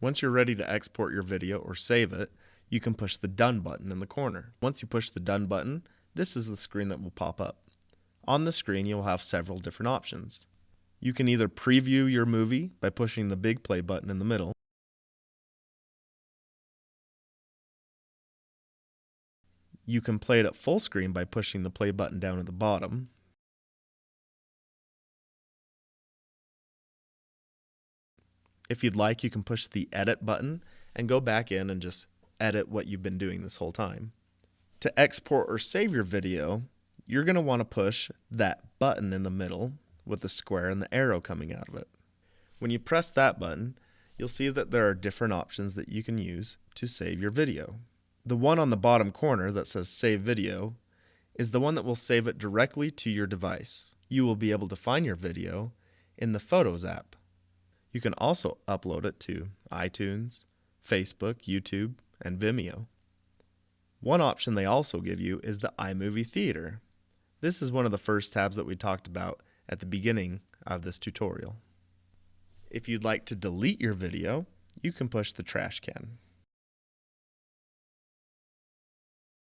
Once you're ready to export your video or save it, you can push the Done button in the corner. Once you push the Done button, this is the screen that will pop up. On the screen, you'll have several different options. You can either preview your movie by pushing the big play button in the middle. You can play it at full screen by pushing the play button down at the bottom. If you'd like, you can push the Edit button and go back in and just edit what you've been doing this whole time. To export or save your video, you're going to want to push that button in the middle with the square and the arrow coming out of it. When you press that button, you'll see that there are different options that you can use to save your video. The one on the bottom corner that says Save Video is the one that will save it directly to your device. You will be able to find your video in the Photos app. You can also upload it to iTunes, Facebook, YouTube, and Vimeo. One option they also give you is the iMovie Theater. This is one of the first tabs that we talked about at the beginning of this tutorial. If you'd like to delete your video, you can push the trash can.